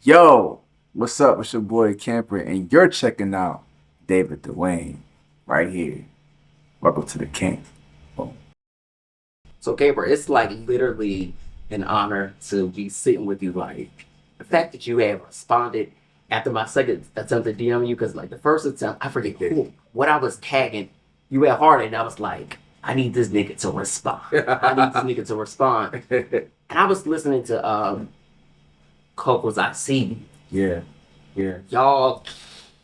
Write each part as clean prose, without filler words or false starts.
Yo, what's up? It's your boy Camper, and you're checking out Duane right here. Welcome to the camp. Boom. So, Gabriel, it's like literally an honor to be sitting with you. Like the fact that you have responded after my second attempt to DM you, because like the first attempt, I forget what I was tagging. You had heart, and I was like, I need this nigga to respond. I need this nigga to respond. And I was listening to Coco's I See. Yeah, yeah, Y'all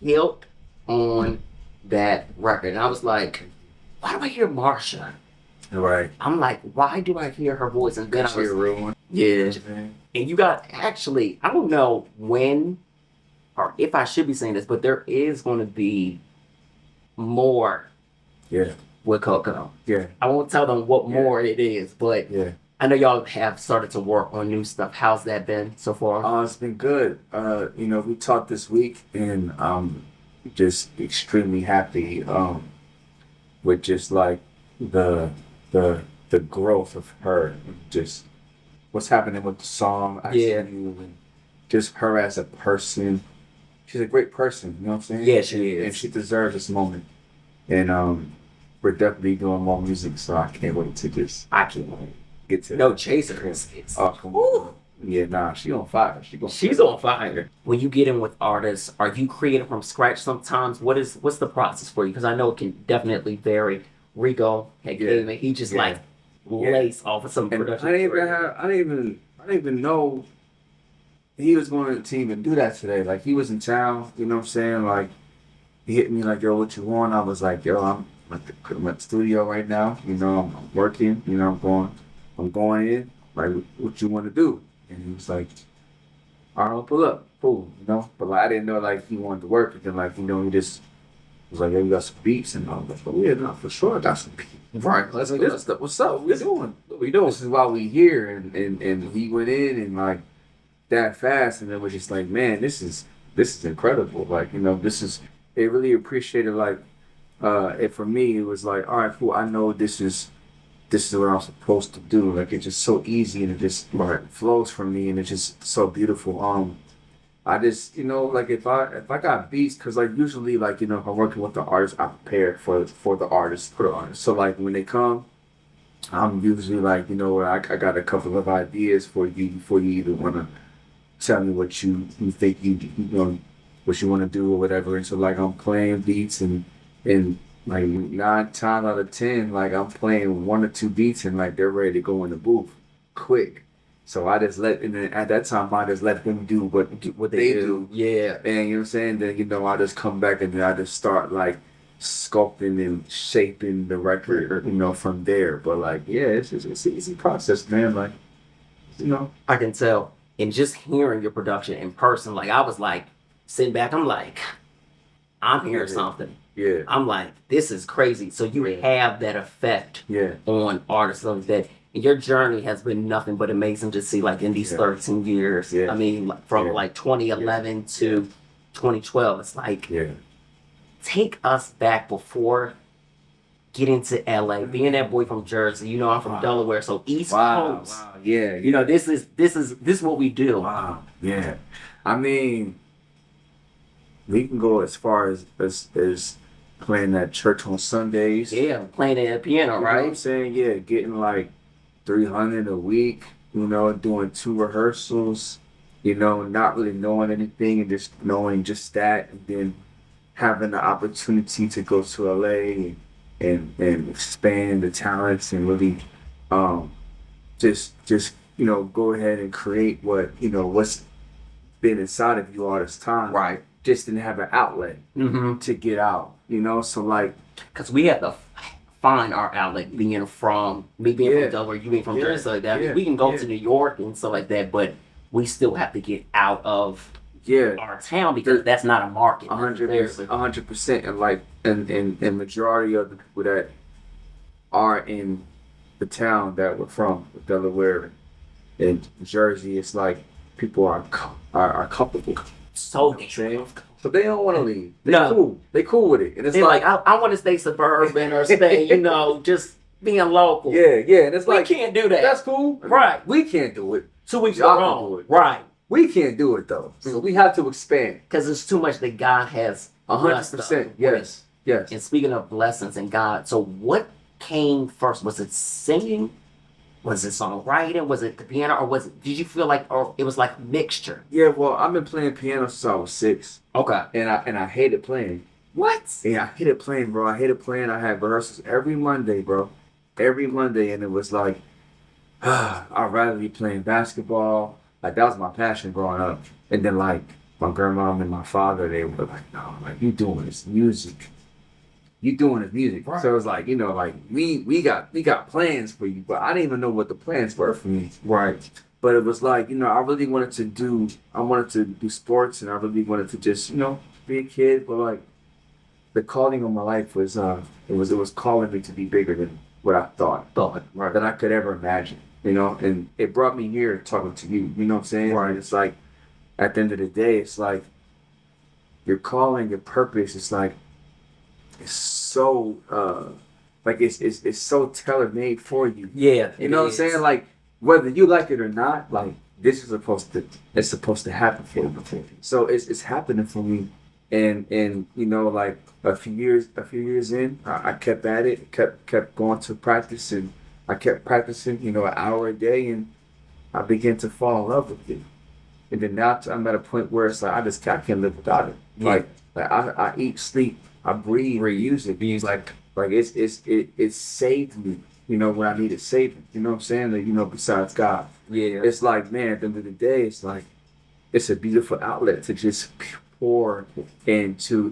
killed on that record. And I was like, why do I hear Marsha? right. I'm like, why do I hear her voice? And then I She a was, real one. yeah. And you got actually, I don't know when or if I should be saying this, but there is going to be more Yeah, with Coco. yeah, I won't tell them what more it is, but yeah. I know y'all have started to work on new stuff. How's that been so far? It's been good. We talked this week, and just extremely happy. With just like the the the growth of her, just what's happening with the song. I see Yeah. you, and just her as a person. She's a great person, you know what I'm saying? Yeah, she And is. she deserves this moment. And we're definitely doing more music, so I can't wait to just I can't wait. get to No that. chaser. It's Oh, come Woo. on. Yeah, nah, she on fire. She's on fire. When you get in with artists, are you creating from scratch sometimes? What's the process for you? Because I know it can definitely vary. Rico had Yeah. gave me, he just Yeah. like Yeah. lace off of some And production. I didn't even know he was going to even do that today. Like he was in town, you know what I'm saying? Like he hit me like, yo, what you want? I was like, yo, I'm at the studio right now. You know, I'm working. You know, I'm going in. Like, what you want to do? And he was like, all right, I'll pull up. Cool, you know. But like, I didn't know like he wanted to work. And then like, he just was like, yo, you got some beats, and I was like, oh yeah, no, for sure, I got some beats. Right. Let's like, what's up? What we doing? What we doing? This is why we here. And he went in and like that fast, and it was just like, man, this is incredible. Like, this is they really appreciated like it for me. It was like, all right, cool. I know this is what I'm supposed to do. Like it's just so easy and it just flows from me, and it's just so beautiful. I just like if I got beats, because like usually like if I'm working with the artist, I prepare for the artist for the artist. So like when they come, I'm usually like I got a couple of ideas for you before you even want to tell me what you think what you want to do or whatever. And so like I'm playing beats, and like 9 times out of 10, like I'm playing one or two beats and like they're ready to go in the booth quick. So I just and then at that time I just let them do what they do. Yeah. And you know what I'm saying? Then I just come back and then I just start like sculpting and shaping the record, from there. But like, yeah, it's an easy process, man. Like, I can tell. And just hearing your production in person, like I was like sitting back, I'm like, I'm hearing Yeah. something. yeah, I'm like, this is crazy. So you Yeah. have that effect yeah, on artists like that. And your journey has been nothing but amazing to see, like in these Yeah. 13 years. Yeah. I mean, like, from Yeah. like 2011 to 2012. It's like, yeah. take us back before getting to LA, being that boy from Jersey. You know, I'm from Wow. Delaware, so East Wow, Coast. wow, yeah, You know, this is what we do. wow, yeah. I mean, we can go as far as playing at church on Sundays. Yeah, playing the piano, You know what I'm right? saying? Yeah, getting like 300 a week, doing 2 rehearsals, not really knowing anything and just knowing just that, and then having the opportunity to go to LA and expand the talents and really um just go ahead and create what's been inside of you all this time. Right. Just didn't have an outlet Mm-hmm. to get out, so like Because we have to find our outlet being from me being Yeah. from Delaware, you being from Yeah. Jersey, so like that. I mean, Yeah. we can go Yeah. to New York and stuff like that, but we still have to get out of yeah, our town because that's not a market. a hundred necessarily. 100%. And like and majority of the people that are in the town that we're from, Delaware and Jersey, it's like people are comfortable. So You know what I'm saying? So they don't want to leave. They No. cool. They cool with it. And it's they're like, like, I want to stay suburban or stay, just being local. yeah. And it's We like, can't do that. that's cool. Right. We can't do it. 2 weeks Y'all ago. can do it. Right. We can't do it though, so we have to expand. Because there's too much that God has. 100%. Yes. Yes. And speaking of blessings and God, so what came first? Was it singing? Was it songwriting? Was it the piano? Or was it? Did you feel like, or it was like mixture? Yeah. Well, I've been playing piano since I was 6. Okay. And I hated playing. What? Yeah, I hated playing, bro. I hated playing. I had rehearsals every Monday, bro. Every Monday, and it was like, I'd rather be playing basketball. Like that was my passion growing up. And then like my grandmom and my father, they were like, no, like you doing this music. You doing this music. Right. So it was like, you know, like we got plans for you, but I didn't even know what the plans were for me. Right. But it was like, you know, I wanted to do sports, and I really wanted to just, you know, be a kid. But like the calling of my life was it was calling me to be bigger than what I thought right. that I could ever imagine. You know, and it brought me here talking to you. You know what I'm saying? Right. And it's like at the end of the day, it's like your calling, your purpose. It's like it's so like it's so tailor made for you. Yeah. You know what I'm saying? Like whether you like it or not, like this is supposed to happen for you. So it's happening for me. And you know, like a few years in, I kept at it, kept going to practice, and I kept practicing, you know, an hour a day, and I began to fall in love with it. And then now I'm at a point where it's like I can't live without it. Yeah. Like I eat, sleep, I breathe music. Like it saved me, you know, when I needed saving. You know what I'm saying? Like, you know, besides God. Yeah. It's like, man, at the end of the day, it's like it's a beautiful outlet to just pour into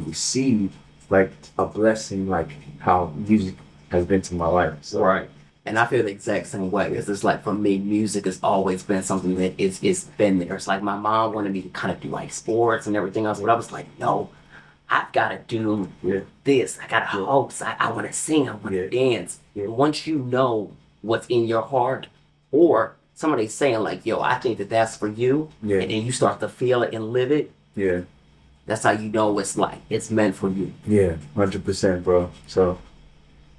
receive like a blessing, like how music has been to my life. So. Right. And I feel the exact same way. It's like for me, music has always been something that it's been there. It's like my mom wanted me to kind of do like sports and everything else, but I was like, no, I've got to do this. I got to host. I want to sing. I want to dance. Yeah. Once you know what's in your heart, or somebody saying like, yo, I think that's for you, and then you start to feel it and live it. Yeah. That's how you know it's meant for you. Yeah, 100%, bro. So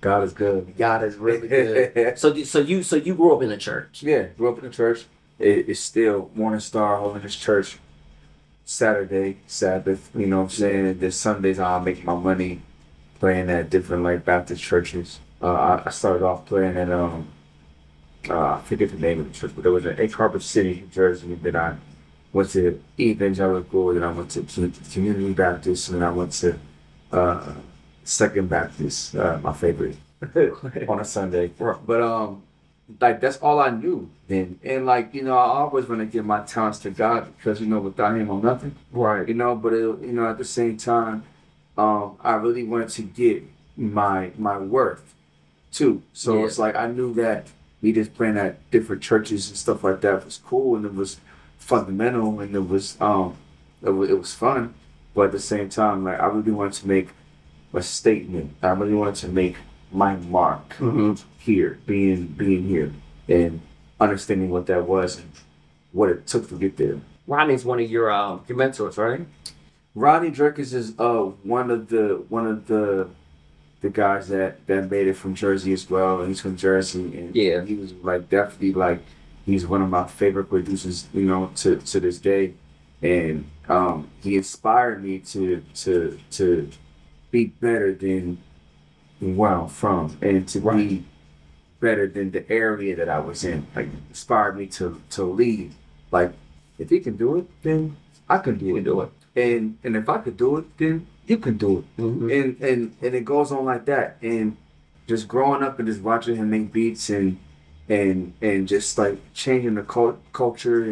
God is good. God is really good. So you grew up in the church? Yeah, grew up in the church. It's still Morning Star Holiness Church. Saturday, Sabbath. You know what I'm saying? There's Sundays I'll make my money playing at different like Baptist churches. I started off playing at I forget the name of the church, but there was an Carpet City, New Jersey. Then I went to Evangelical, then I went to Community Baptist, and then I went to Second Baptist, my favorite, on a Sunday. But like that's all I knew then, and like, you know, I always want to give my talents to God, because, you know, without Him I'm nothing. Right. You know, but you know, at the same time, I really wanted to get my worth too. So it's like I knew that me just playing at different churches and stuff like that was cool, and it was fundamental, and it was fun. But at the same time, like I really wanted to make a statement. I really wanted to make my mark here, being here, and understanding what that was and what it took to get there. Rodney's one of your mentors, right? Rodney Jerkins is one of the guys that made it from Jersey as well, and he's from Jersey, and he was like definitely like he's one of my favorite producers, you know, to this day, and he inspired me to be better than where I'm from, and to be better than the area that I was in. Like inspired me to lead. Like if he can do it, then I can do it. And if I could do it, then you can do it. And it goes on like that. And just growing up and just watching him make beats and just like changing the culture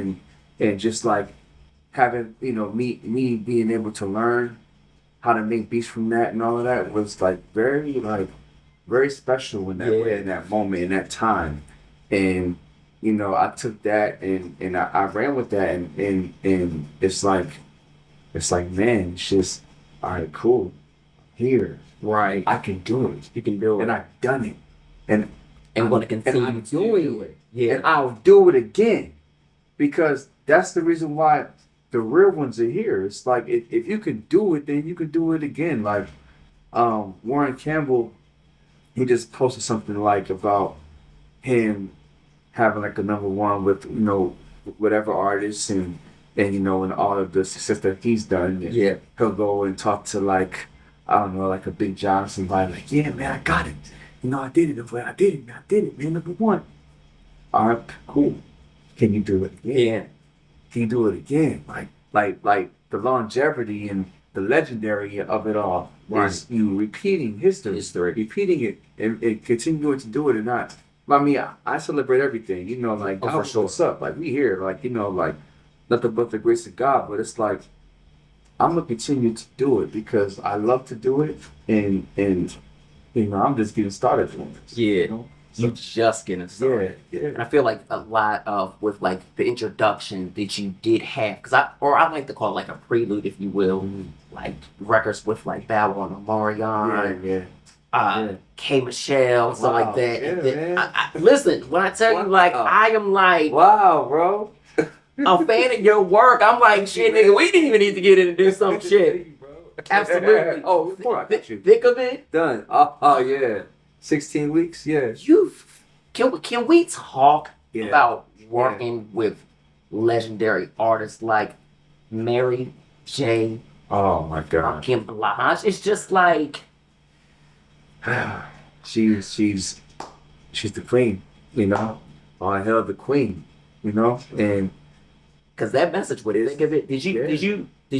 and just like having, you know, me being able to learn how to make beats from that and all of that was like very special in that way, in that moment, in that time. And you know, I took that and I ran with that, and it's like man, it's just all right, cool, here, right, I can do it. You can do it, and I've done it, and I'm going to continue doing it. Yeah, and I'll do it again, because that's the reason why the real ones are here. It's like if you can do it, then you can do it again. Like Warren Campbell, he just posted something like about him having like a #1 with, you know, whatever artists and you know and all of the success that he's done. And Yeah. he'll go and talk to like I don't know like a Big John or somebody like yeah man I got it. You know I did it. I did it man #1. All right, cool. Can you do it again? Yeah. Can you do it again? Like the longevity and the legendary of it all is you repeating history, repeating it and continuing to do it or not. I mean, I celebrate everything, you know, like, for sure. what's up? Like, we here, like, you know, like, nothing but the grace of God, but it's like, I'm going to continue to do it because I love to do it and you know, I'm just getting started doing this. Yeah. You know? You just getting started. Yeah. And I feel like a lot of with like the introduction that you did have, I like to call it like a prelude, if you will, like records with like Babylon and Marion, K Michelle, stuff like that. Yeah, and then, man. listen, when I tell you, like I am like Wow, bro. a fan of your work. I'm like, shit, nigga, we didn't even need to get in and do some shit. Absolutely. Oh, before I got you. Thick of it. Done. Oh yeah. 16 weeks. Yeah. Can we talk Yeah. about working with legendary artists like Mary J. Oh my God. Kim Blige? It's just like she's the queen. You know. All hell the queen. You know. And because that message with it. Think of it. Did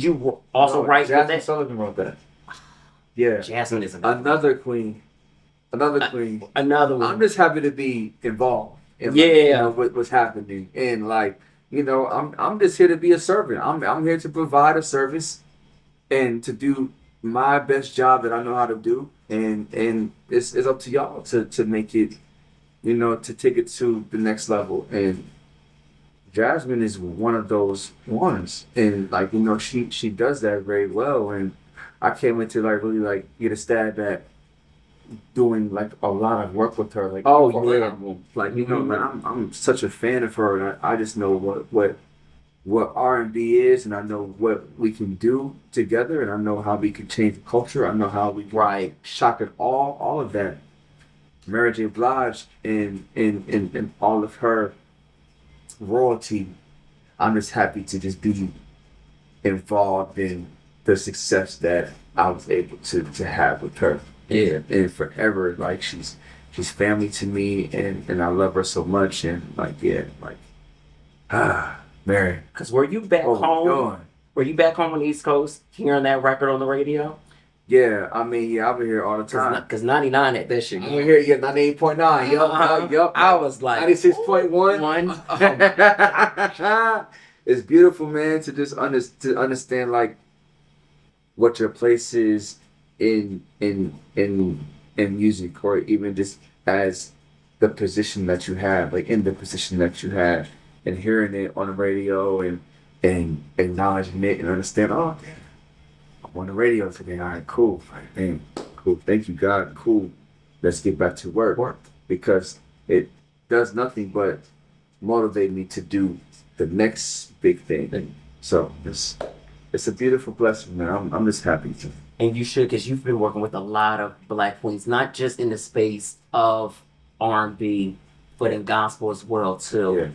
you no, also write with Jasmine that? Sullivan wrote that. Yeah. Jasmine is Another queen. Another queen. Another one. I'm just happy to be involved in like, Yeah. you know, what's happening. And like, you know, I'm just here to be a servant. I'm here to provide a service and to do my best job that I know how to do. And it's up to y'all to make it, you know, to take it to the next level. And Jasmine is one of those ones. And like, you know, she does that very well. And I came into like really like get a stab at doing like a lot of work with her, like Oh, for her yeah. album. Like you know, like, I'm such a fan of her, and I just know what R&B is, and I know what we can do together, and I know how we can change the culture. I know how we can shock it all of that. Mary J. Blige and all of her royalty. I'm just happy to just be involved in the success that I was able to have with her. Yeah. And forever, like she's family to me, and I love her so much, and like Mary. Because were you back home? God. Were you back home on the East Coast hearing that record on the radio? Yeah, I mean, yeah, I've been here all the time. Because 99 at this shit. I'm here, yeah, 98.9. Yup. I was like 96.1. It's beautiful, man, to just understand like what your place is in music, or even just as the position that you have, like in the position that you have, and hearing it on the radio and acknowledging it and understand, oh, damn, I'm on the radio today. All right, cool. Like, man, cool. Thank you, God. Cool. Let's get back to work. Because it does nothing but motivate me to do the next big thing. So it's a beautiful blessing, man. I'm just happy to. And you should, because you've been working with a lot of Black queens, not just in the space of R&B, but in gospel as well too. Yeah.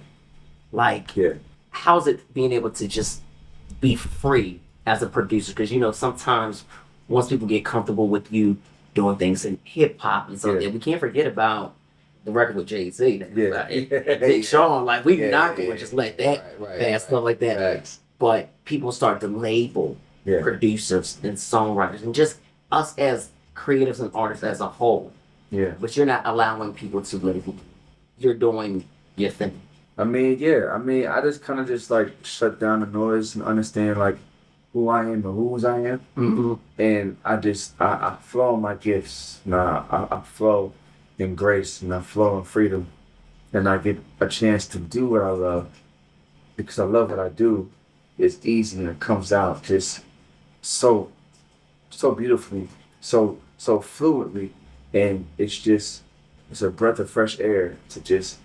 Like, how's it being able to just be free as a producer? Because you know sometimes once people get comfortable with you doing things in hip hop and so we can't forget about the record with Jay-Z. Big Sean, like we not going to just let that pass, stuff like that. Right. But people start to label producers and songwriters and just us as creatives and artists as a whole. Yeah. But you're not allowing people to label. You're doing your thing. I mean, I just kind of just like shut down the noise and understand like who I am and whose I am. Mm-hmm. And I flow in my gifts. I flow in grace, and I flow in freedom. And I get a chance to do what I love because I love what I do. It's easy and it comes out just so beautifully, so fluidly, and it's a breath of fresh air to just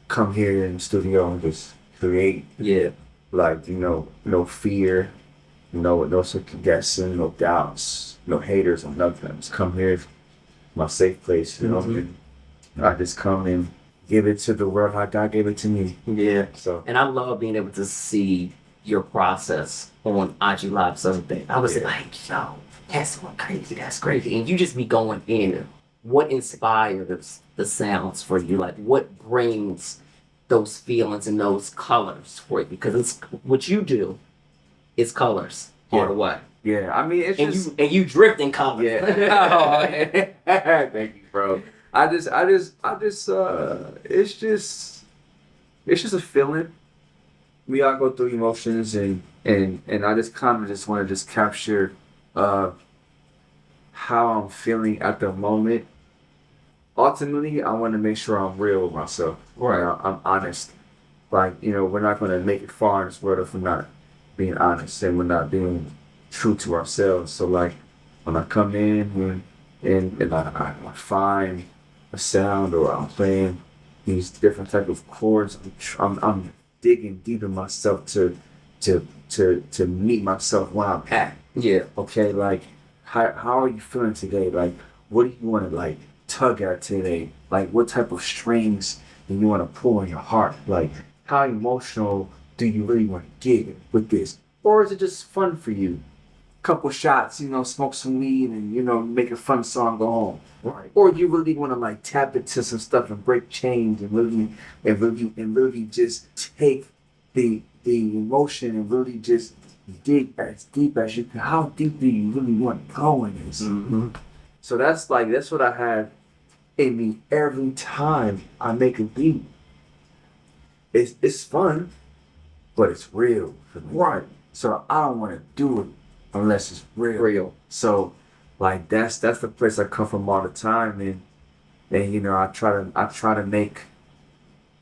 come here in the studio and just create. Yeah. Like, you know, no fear, no second guessing, no doubts, no haters or nothing. I just come here, my safe place, you know, and I just come and give it to the world how God gave it to me. Yeah. So And I love being able to see your process on IG Live Sunday. I was Yeah. like, yo, that's going crazy. That's crazy. And you just be going in. What inspires the sounds for you? Like, what brings those feelings and those colors for you? Because it's what you do is colors all the way. yeah, I mean it's And just you drift in colors. yeah. Oh, thank you, bro. It's just a feeling. We all go through emotions and I just kind of just want to just capture uh how I'm feeling at the moment. Ultimately, I want to make sure I'm real with myself. Right. I'm honest. Like, we're not going to make it far in this world if we're not being honest and we're not being true to ourselves. So, like, when I come in and I find a sound or I'm playing these different type of chords, I'm digging deep in myself to meet myself where I'm at. Yeah. Okay, like, how are you feeling today? Like, what do you want to, like, tug at today? Like, what type of strings do you want to pull in your heart? Like, how emotional do you really want to get with this? Or is it just fun for you? Couple shots, smoke some weed and, make a fun song, go home. Right. Or you really want to, like, tap into some stuff and break chains and really just take the emotion and really just dig as deep as you can. How deep do you really want to go in this? Mm-hmm. So that's what I have in me every time I make a beat. It's fun, but it's real. Right. So I don't want to do it unless it's real. Real. So like that's the place I come from all the time, and I try to make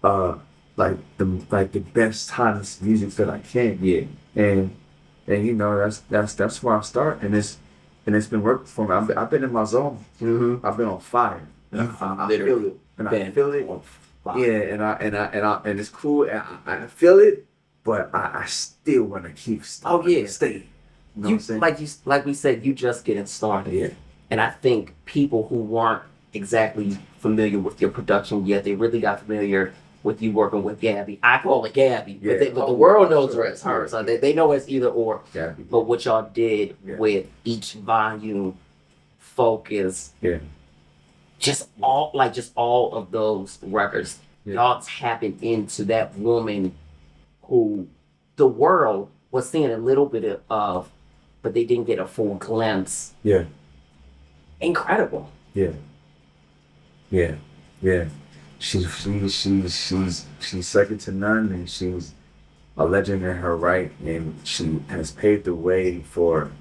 like the best honest music that I can. Yeah. And that's where I start, and it's been working for me. I've been in my zone. Mm-hmm. I've been on fire. I feel it, and I feel it. Yeah, and it's cool. And I feel it, but I still want to keep. Oh yeah, stay. You know what I'm saying? Like we said, you just getting started. Yeah. And I think people who weren't exactly familiar with your production yet, they really got familiar with you working with Gabby. I call it Gabby, Yeah. but the world knows her as her. So they know it's either or. Yeah. But what y'all did Yeah. with each volume, focus, Yeah. just all of those records, y'all tapping into that woman who the world was seeing a little bit of, but they didn't get a full glimpse. Yeah. Incredible. Yeah. Yeah. Yeah. She's second to none, and she's a legend in her right, and she has paved the way for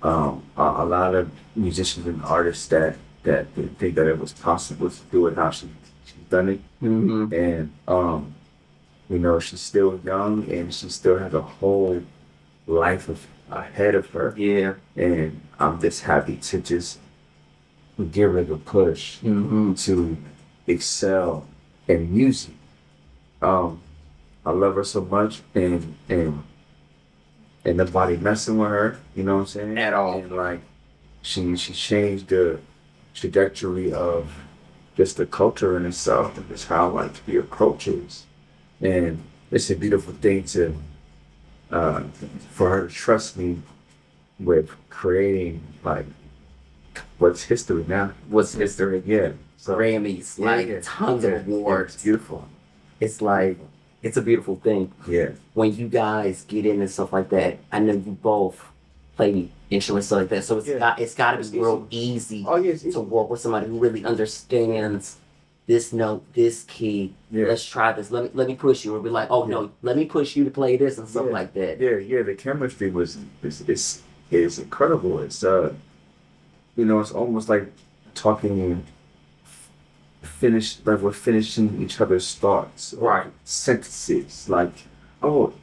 a lot of musicians and artists that didn't think that it was possible to do it how she's done it. Mm-hmm. And she's still young and she still has a whole life ahead of her. Yeah. And I'm just happy to just give her the push to excel in music. I love her so much, and nobody messing with her. You know what I'm saying? At all. And like, she changed the trajectory of just the culture in itself and just how like the approach is. And it's a beautiful thing to for her to trust me with creating like what's history now. What's history? Yeah. So Grammys, tons of awards. It's beautiful. It's like, it's a beautiful thing. Yeah. When you guys get in and stuff like that, I know you both play instruments like that, so it's got to be real easy to work with somebody who really understands this note, this key. Yeah. Let's try this. Let me push you. Or be like, oh no, let me push you to play this and stuff like that. Yeah. The chemistry is incredible. It's it's almost like talking. We're finishing each other's thoughts, right? Sentences like, oh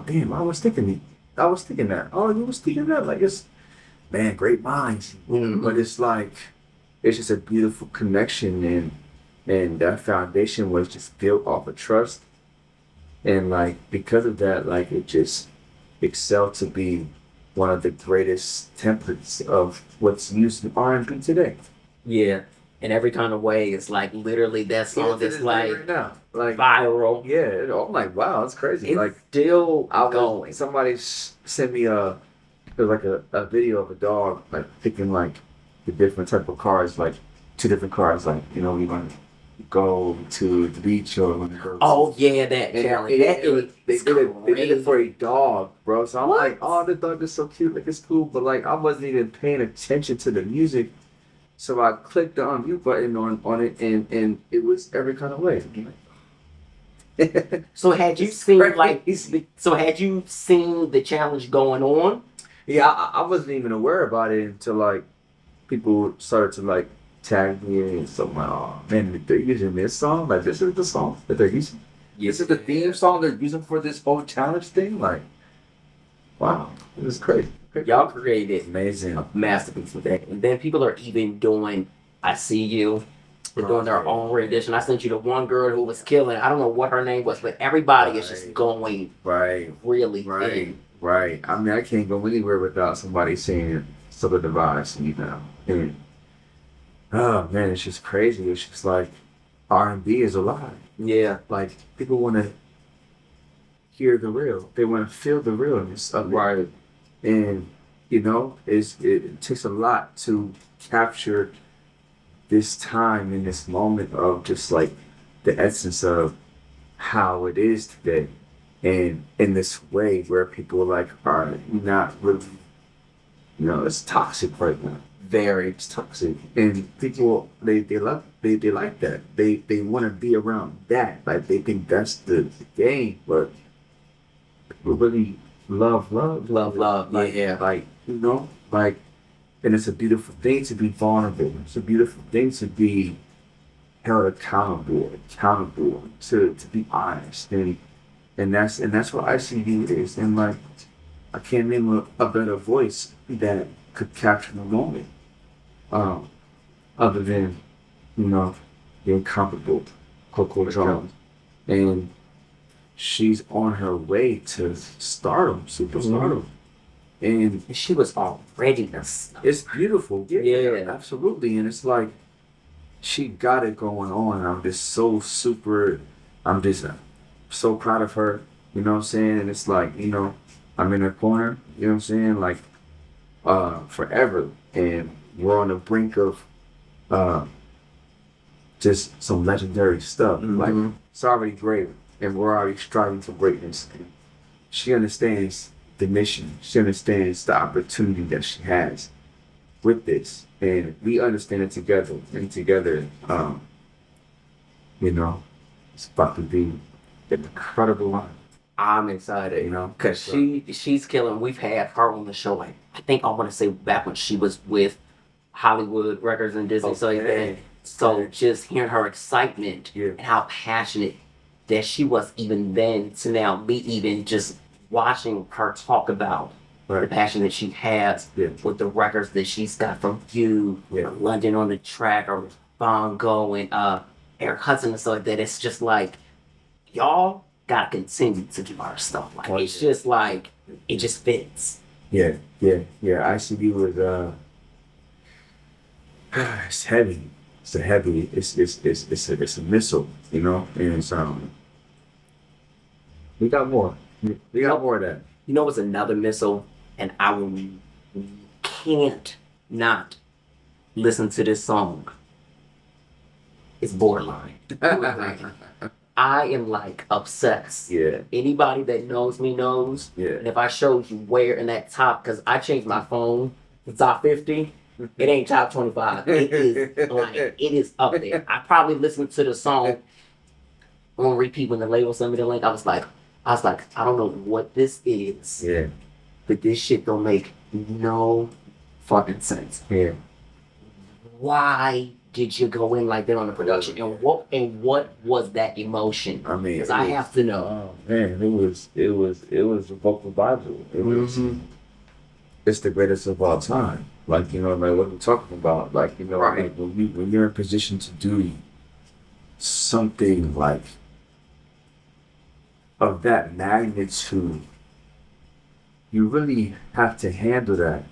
damn, I was thinking that. Oh, you was thinking that. Like, it's, man, great minds. Mm-hmm. But it's like, it's just a beautiful connection, and that foundation was just built off of trust, and like because of that, like it just excelled to be one of the greatest templates of what's used in R&B today. Yeah. in every kind of way. It's like literally that song To that's this day like right now, like viral. yeah, I'm like wow, that's crazy. It's Like still I was going. somebody sent me a it was like a video of a dog like picking like the different type of cars, like two different cars, like you know we want to go to the beach or want to go. Oh yeah, that And challenge. That is they did it for crazy. a dog, bro. So I'm What? like, oh, the dog is so cute, like it's cool, but like I wasn't even paying attention to the music. So I clicked the unmute button on it, and it was every kind of way. So had you It's seen like crazy. so had you seen the challenge going on? Yeah, I wasn't even aware about it until like people started to like tag me and so I'm like, oh man, they're using this song. Like this is the song that they're using. This is the theme song they're using for this whole challenge thing. Like, wow, it was crazy. Y'all created Amazing. a masterpiece with that. And then people are even doing I See You. They're doing their own rendition. I sent you the one girl who was killing. I don't know what her name was, but everybody is just going Right. really Right. in. Right. I mean, I can't go anywhere without somebody saying Southern Device, you know. And oh man, it's just crazy. It's just like R&B is alive. Yeah. Like people want to hear the real. They want to feel the realness of it. Right. And you know, it takes a lot to capture this time in this moment of just like the essence of how it is today, and in this way where people like are not really, you know, it's toxic right now. Very, it's toxic, and people they love they like that. They want to be around that. Like they think that's the game, but people really Love. like Yeah. like you know like, and it's a beautiful thing to be vulnerable. It's a beautiful thing to be held accountable to be honest, and that's what ICD is. And like I can't name a better voice that could capture the moment, um, other than you know the incomparable Coco Jones, and she's on her way to stardom, superstardom, and And she was already a star. it's beautiful. Yeah. Absolutely, and it's like she got it going on. I'm just so super. I'm just so proud of her. You know what I'm saying? And it's like I'm in her corner. You know what I'm saying? Like forever, and we're on the brink of uh, just some legendary stuff. Like it's already great, and we're already striving for greatness. And she understands the mission. She understands the opportunity that she has with this, and we understand it together. And together, you know, it's about to be an incredible line. I'm excited, because she's killing. We've had her on the show. Like, I think I want to say back when she was with Hollywood Records and Disney. So just hearing her excitement and how passionate that she was even then to now me even just watching her talk about the passion that she has with the records that she's got from you, London on the Track, or Bongo and Eric Hudson and stuff like that. It's just like y'all gotta continue to do our stuff. Like it's just like it just fits. Yeah. ICB was it's heavy. It's a heavy. It's a missile. You know, and it's we got more. We got more of that. You know what's another missile, and can't not listen to this song. It's Borderline. I am like obsessed. Yeah. Anybody that knows me knows. Yeah. And if I showed you where in that top, because I changed my phone to top 50, it ain't top 25. It is like it is up there. I probably listened to the song on repeat when the label sent me the link. I was like, I don't know what this is. Yeah. But this shit don't make no fucking sense. Yeah. Why did you go in like that on the production? And what was that emotion? I mean, because I have to know. Oh man, it was a vocal Bible. It was. It's the greatest of all time. Like like what we're talking about. Like like when you're in position to do something like of that magnitude, you really have to handle that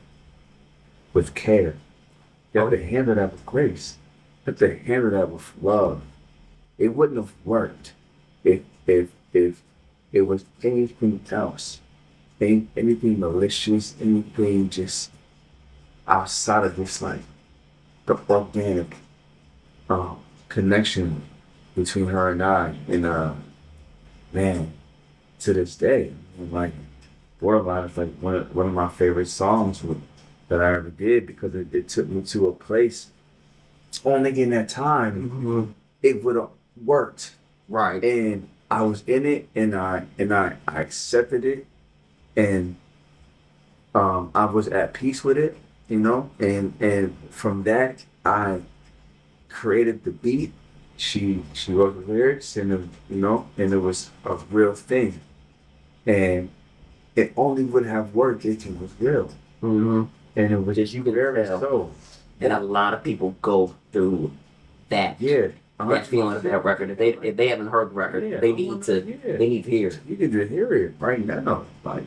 with care. You have to handle that with grace. have to handle that with love. It wouldn't have worked if it was anything else. Anything malicious, anything just outside of this like the organic connection between her and I. And man, to this day, like Borderline is like one of my favorite songs that I ever did because it took me to a place only in that time it would have worked. Right. And I was in it and I accepted it and I was at peace with it, you know, and from that I created the beat. She wrote the lyrics and and it was a real thing. And it only would have worked if it was real. Mm-hmm. And it was Just you can very tell. so. And a lot of people go through that. Yeah. That feeling of that record. If they haven't heard the record, they need to hear it. You can just hear it right now. Like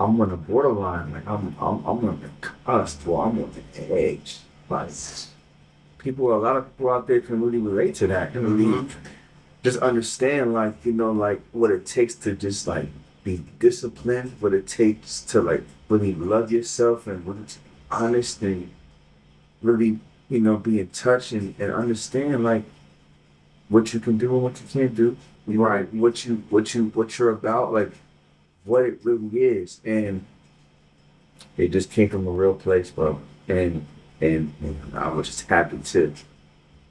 I'm on the borderline. Like I'm on the cusp or I'm on the edge. Like a lot of people out there can really relate to that. Can really just understand like what it takes to just like be disciplined, what it takes to like really love yourself and really to be honest and really, be in touch and understand like what you can do and what you can't do. Right. What you're about, like what it really is. And it just came from a real place, bro. And I was just happy to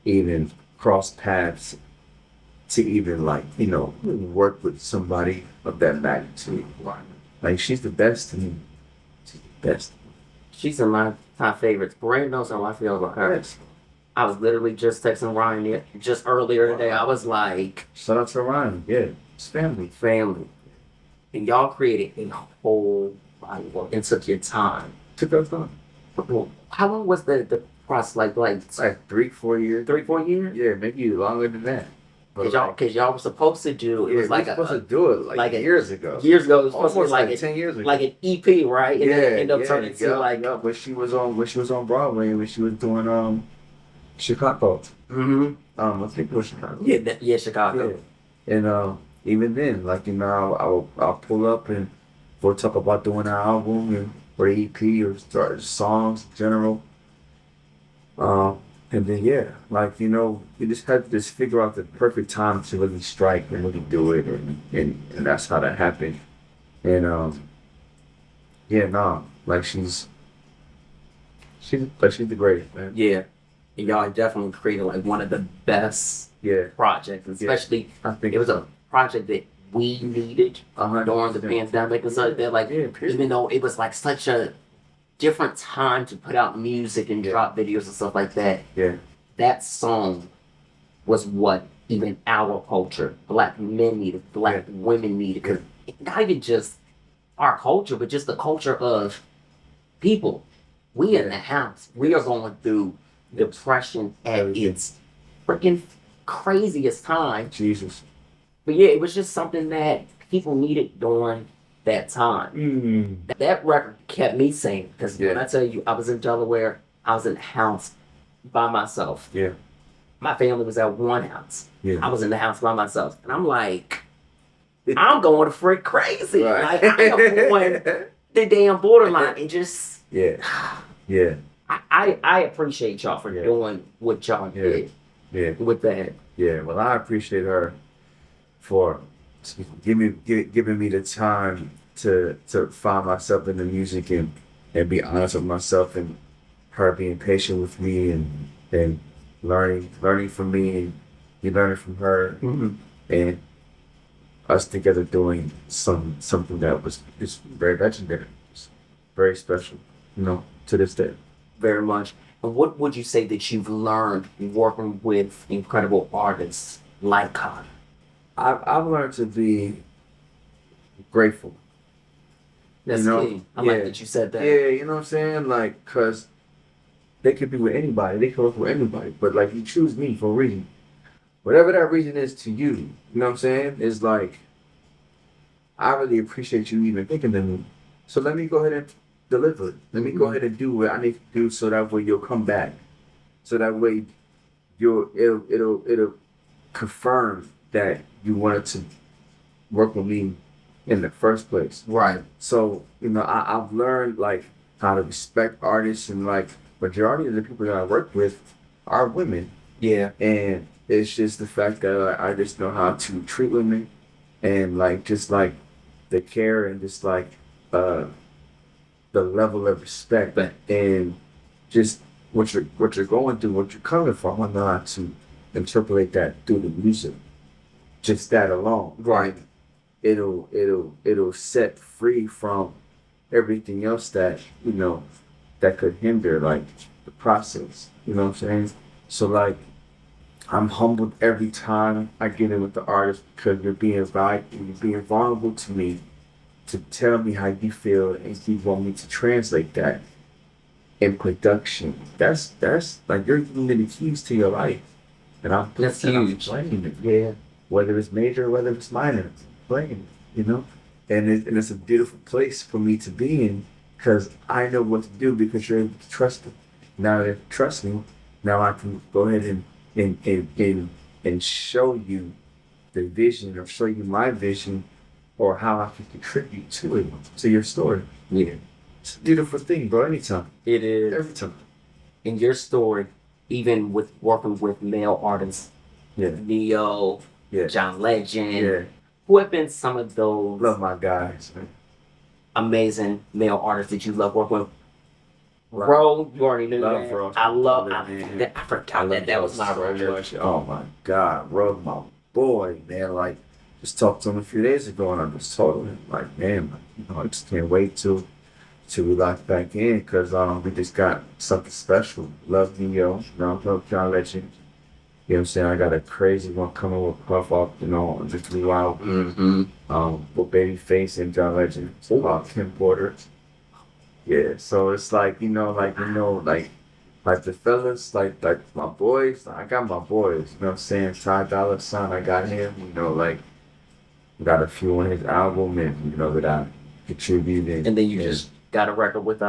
even cross paths to even like, work with somebody of that magnitude. Like she's the best to me. She's the best. She's in my top favorites. Brandon knows how I feel about her. Yes. I was literally just texting Ryan just earlier today. I was like, Shout out to Ryan. Yeah. It's family. Family. And y'all created a whole body of work and took your time. Took us time. How long was the process? Like 3-4 years. 3-4 years? Yeah, maybe longer than that. Because y'all were supposed to do it. Was like supposed to do it like years ago. Years ago, it was supposed to be like 10 years ago. Like an EP, right? And then it ended up turning into when she was on Broadway, when she was doing Chicago. I think it was Chicago. Yeah, Chicago. Yeah. And even then, like I'll pull up and we'll talk about doing an album or EP or start songs in general. And then you just have to just figure out the perfect time to really strike and really do it, and that's how that happened. And like she's the greatest, man. Yeah, and y'all definitely created like one of the best projects, especially I think it was a project that we needed during the pandemic and stuff like that. Like even though it was like such a different time to put out music and drop videos and stuff like that. Yeah. That song was what even our culture, black men needed, black women needed. Because not even just our culture, but just the culture of people. We in the house. We are going through depression at its freaking craziest time. Jesus. But yeah, it was just something that people needed during that time. That record kept me sane because when I tell you I was in Delaware, I was in the house by myself. Yeah. My family was at one house. Yeah. I was in the house by myself. And I'm like, I'm going to freak crazy. Right. Like I am going the damn borderline and just Yeah. I appreciate y'all for doing what y'all did with that. Yeah. Well, I appreciate her for giving me the time to find myself in the music and be honest with myself, and her being patient with me and learning from me and you learning from her, and us together doing something that was just very legendary, just very special, to this day. Very much. And what would you say that you've learned working with incredible artists like Connor? I've learned to be grateful. That's key. I like that you said that. Yeah, you know what I'm saying? Like, cause they could be with anybody. They could work with anybody. But like, you choose me for a reason. Whatever that reason is to you, you know what I'm saying? It's like, I really appreciate you even thinking of me. So let me go ahead and deliver it. Let me go ahead and do what I need to do so that way you'll come back. So that way it'll confirm that you wanted to work with me in the first place. Right. So, I've learned like how to respect artists, and like majority of the people that I work with are women. Yeah. And it's just the fact that like, I just know how to treat women, and like just like the care, and just like uh the level of respect, But and just what you're going through, what you're coming from. I know how to interpolate that through the music. Just that alone. right. And it'll set free from everything else that that could hinder like the process. You know what I'm saying? So like I'm humbled every time I get in with the artist, because you're being right and you're being vulnerable to me to tell me how you feel, and you want me to translate that in production. That's like you're giving me the keys to your life, and That's I'm huge. playing it. Yeah, whether it's major or whether it's minor, I'm playing it. And it's a beautiful place for me to be in, because I know what to do, because you're able to trust me. Now that you trust me, now I can go ahead and show you the vision, or show you my vision, or how I can contribute to it, to your story. Yeah. It's a beautiful thing, bro. Anytime, It is. every time. In your story, even with working with male artists, Yeah, Neo, yeah, John Legend, yeah. who have been some of those Love my guys, man. amazing male artists that you love working with? Love, Bro, you already knew love, that. bro. I love. Love it, man. I forgot that was my so brother. much. Oh my God, bro, my boy, man. Like, just talked to him a few days ago, and I just told him, like, man, like, I just can't wait till we lock back in, because we just got something special. Love Neo, love John Legend. You know what I'm saying? I got a crazy one coming with Puff Up, on this new album. With Babyface and John Legend. It's called Kim Porter. Yeah, so it's like, like the fellas, like my boys, I got my boys, you know what I'm saying? Ty Dolla $ign, I got him, like, got a few on his album, and, that I contributed. And then you just got a record with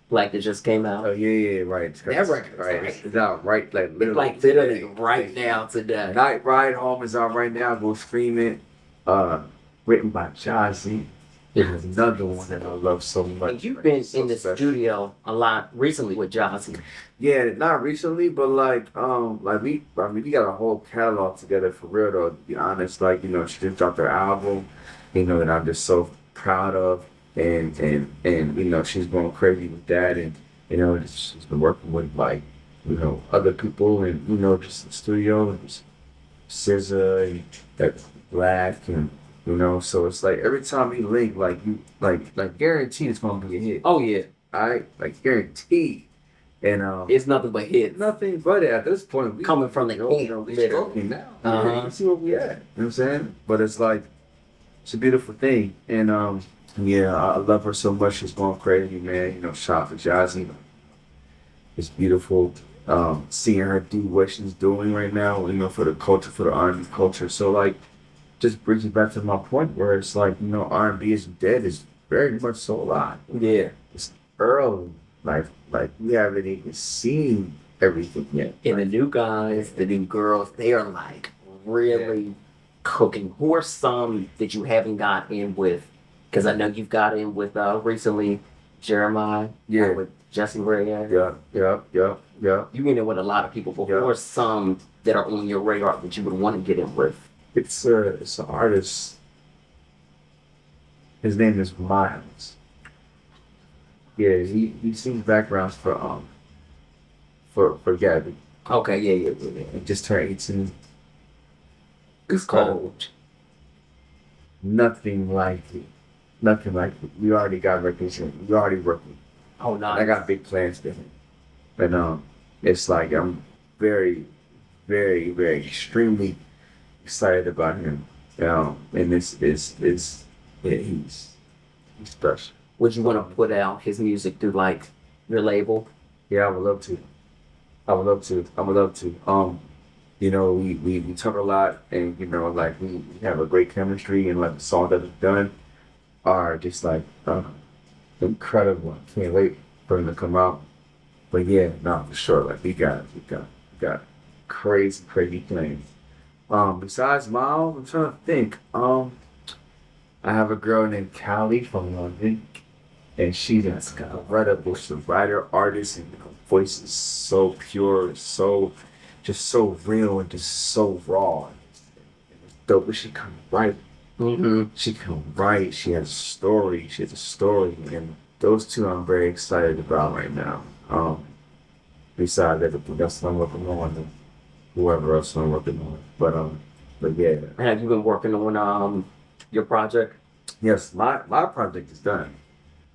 Black that just came out. Oh, yeah, right. That record, right. right. It's out right, like, Literally right now today. Night Ride Home is out right now. Go stream it. Written by Jazzy. There's another one that I love so much. And you've been So in the special. studio a lot recently with Jossie. Yeah, not recently, but we got a whole catalog together, for real though, to be honest. Like, she just dropped her album, that I'm just so proud of, and she's going crazy with that, and she's been working with like, other people, and just in the studio, and just SZA and that Black, and so it's like every time we link, like you like guaranteed it's gonna be a hit. Oh yeah, I like guaranteed. And it's nothing but hits. nothing but it at this point. We Coming from the heat, we literally. stroking now. Uh-huh. You see where we at. You know what I'm saying? But it's like, it's a beautiful thing. And yeah, I love her so much. She's going crazy, man. Shout out to Jazzy. It's beautiful. Seeing her do what she's doing right now, for the culture, for the R&B culture. So like, just brings me back to my point where it's like, R&B isn't dead. It's very much so alive. Yeah. It's early. Like we haven't even seen everything yet. And the new guys, the new girls, they are like really cooking. Who are some that you haven't got in with? Because I know you've got in with recently Jeremiah. Yeah. With Jesse Ray. Yeah. You get in with a lot of people, but who are some that are on your radar that you would want to get in with? It's an artist. His name is Miles. Yeah, he sings backgrounds for Gabby. Okay, yeah. He just turned 18. It's cold. Nothing like it. Nothing like it. We already got recognition. We already working. Oh no. And I got big plans for him. But it's like I'm very, very, very extremely excited about him. And this is he's special. Would you want to put out his music through like your label? Yeah, I would love to. We talk a lot, and like we have a great chemistry, and like the songs that we've done are just like incredible. I can't wait for them to come out. But yeah, no, for sure. Like we got a crazy, crazy plans. Besides Miles, I'm trying to think. I have a girl named Callie from London, and she's incredible. She's a writer, artist, and her voice is so pure, so just so real and just so raw. It's dope, but she can write. She can write. She has a story. She has a story, and those two I'm very excited about right now. Besides everything else I'm working on, and whoever else I'm working on, but yeah. Have you been working on your project? Yes, my project is done.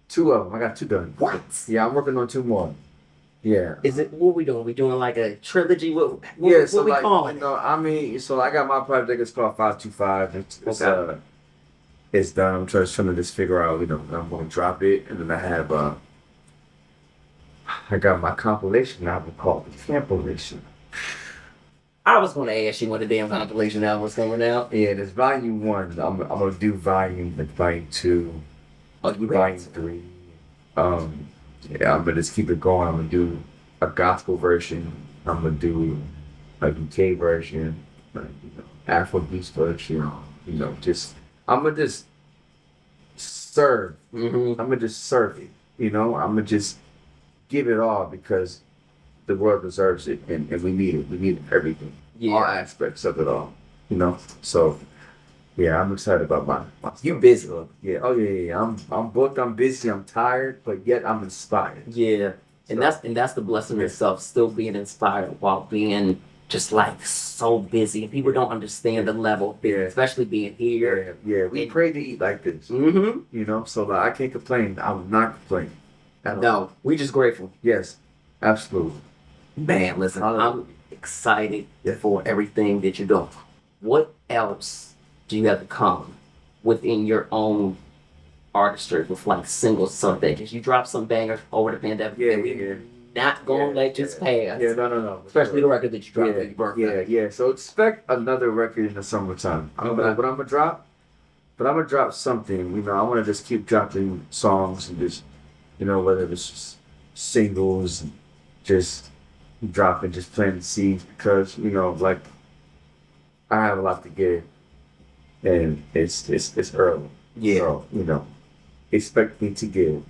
Two of them. I got two done. What? Yeah, I'm working on two more. Yeah. Is it what we doing? We doing like a trilogy? Yeah, so what we like, calling you know, I mean, so I got my project. It's called 525. Okay. It's done. I'm trying to just figure out, you know, I'm gonna drop it, and then I have I got my compilation album called The Campilation. I was going to ask you when the damn compilation album was coming out. Yeah, there's volume one. I'm gonna do volume two, Oh, you volume ready? three. Yeah, I'm gonna just keep it going. I'm gonna do a gospel version. I'm gonna do a UK version, like, you know, Afrobeats version. You know, just I'm gonna just serve. Mm-hmm. I'm gonna just serve it. You know, I'm gonna just give it all because the world deserves it, and we need it. We need everything, all Yeah. aspects of it all. You know, so yeah, I'm excited about my You stuff. busy. Yeah. Oh yeah. I'm booked. I'm busy. I'm tired, but yet I'm inspired. Yeah. And So, that's the blessing yeah. itself, still being inspired while being just like so busy. And people don't understand the level, Yeah. especially being here. Yeah. We And- pray to eat like this. Mm-hmm. You know, so like, I can't complain. I will not complain. At all. No, we just grateful. Yes, absolutely. Man, listen, I'm excited Yeah. for everything that you're doing. What else do you have to come within your own artistry with like singles, something? Because you dropped some bangers over the pandemic. Yeah, and we yeah. not gonna let just pass. Yeah, no. Especially the record that you dropped Yeah, on your birthday. yeah. So expect another record in the summertime. Okay. But I'm gonna drop something. You know, I want to just keep dropping songs and just, you know, whether it's just singles, and just dropping, just planting seeds because, you know, like, I have a lot to give, and it's early. Yeah. So, you know, expect me to give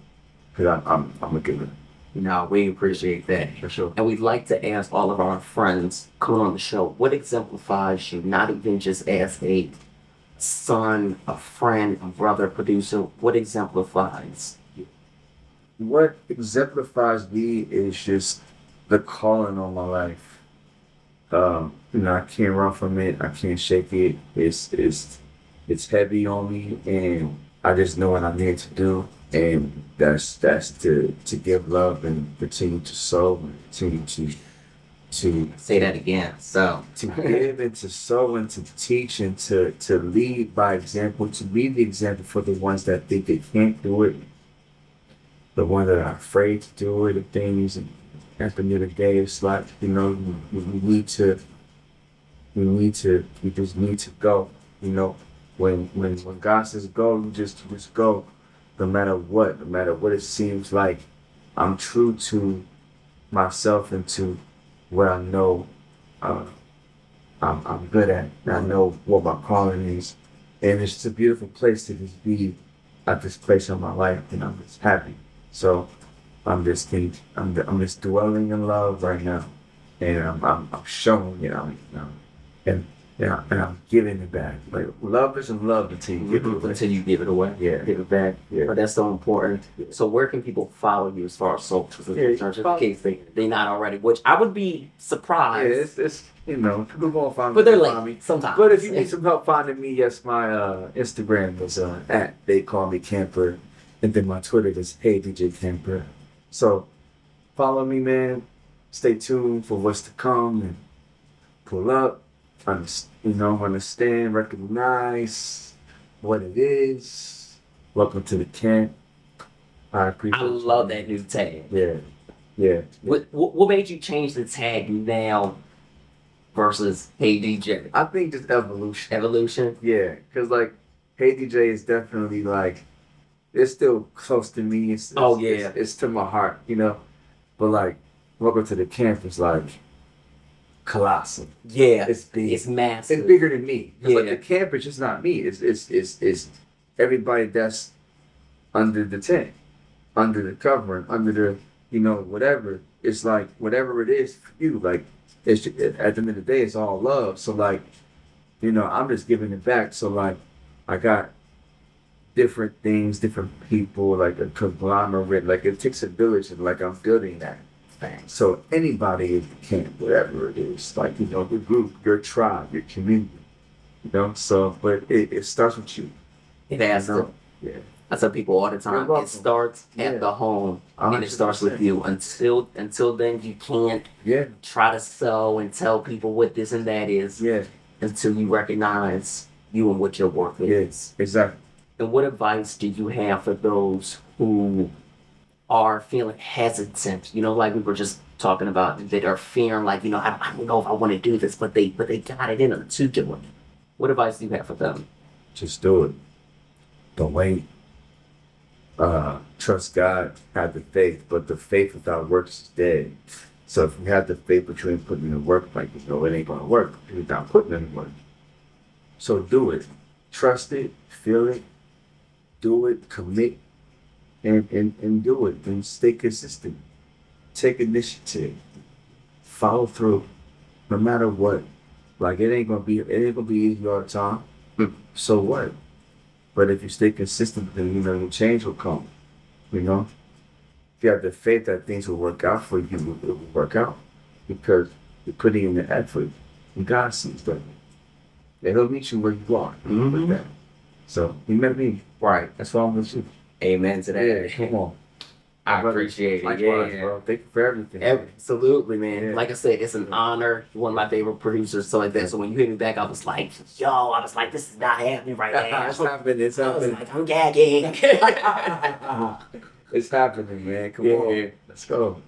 because I'm a giver. No, we appreciate that. For sure. And we'd like to ask all of our friends coming on the show, what exemplifies you, not even just as a son, a friend, a brother, producer, what exemplifies you? What exemplifies me is just the calling on my life. You know, I can't run from it. I can't shake it. It's heavy on me, and I just know what I need to do, and that's to give love and continue to sow and continue to Say that again. So, to give and to sow and to teach and to lead by example, to be the example for the ones that think they can't do it, the ones that are afraid to do it, the things. And at the end of the day, it's like, you know, we just need to go. You know, when God says go, you just go, no matter what it seems like. I'm true to myself and to what I know I'm good at. And I know what my calling is, and it's just a beautiful place to just be at this place in my life, and I'm just happy. So I'm just dwelling in love right now, and I'm showing it. And I'm giving it back. Like, love isn't love until you give it away. until you give it away. Yeah. Give it back. Yeah. But that's so important. So where can people follow you as far as socials Yeah, in terms of in case they not already, which I would be Yeah, surprised. it's you know, people gonna find But they're find late sometimes. But if you need some help finding me, yes, my Instagram is at They Call Me Camper, and then my Twitter is Hey DJ Camper. So follow me, man. Stay tuned for what's to come, and pull up. Understand, recognize what it is. Welcome to the camp. I appreciate. I love that new tag. Yeah. What made you change the tag now versus Hey DJ? I think just evolution. Evolution. Yeah, because like, Hey DJ is definitely like, it's still close to me. It's to my heart, you know. But like, welcome to the camp is like, colossal. Yeah, It's big. it's massive. It's bigger than me. It's like Yeah. the camp is just not me. It's everybody that's under the tent, under the covering, under the whatever. It's like whatever it is for you. Like it's at the end of the day, it's all love. So like I'm just giving it back. So like I got different things, different people, like a conglomerate. Like it takes a village, and like I'm building that. So anybody in the camp, whatever it is, like the group, your tribe, your community, So, but it starts with you. It has to. Yeah. I tell people all the You're time, welcome. it starts at the home and it starts with 100%. you. Until then, you can't Yeah. try to sell and tell people what this and that is Yeah. until you recognize you and what your work is. Yes. Exactly. And what advice do you have for those who are feeling hesitant? Like we were just talking about, that are fearing, like, I don't know if I want to do this, but they got it in them to do it. What advice do you have for them? Just do it. Don't wait. Trust God, have the faith, but the faith without works is dead. So if you have the faith but you ain't putting in the work, like it ain't gonna work without putting in the work. So do it. Trust it, feel it, do it, commit, and do it. And stay consistent. Take initiative. Follow through. No matter what. Like it ain't gonna be easy all the time. So what? But if you stay consistent, then the change will come. If you have the faith that things will work out for you, it will work out because you're putting in the effort. And God sees that. And He'll meet you where you are. With that. So He met me. Right. That's all I'm gonna do. Amen to that. Yeah, come on. I appreciate it. Likewise, Yeah. bro. Thank you for everything. Absolutely, man. Yeah. Like I said, it's an honor. You're one of my favorite producers, so like that. So when you hit me back, I was like, this is not happening right now. It's happening. It's I was happening. like, I'm gagging. It's happening, man. Come on. Let's go.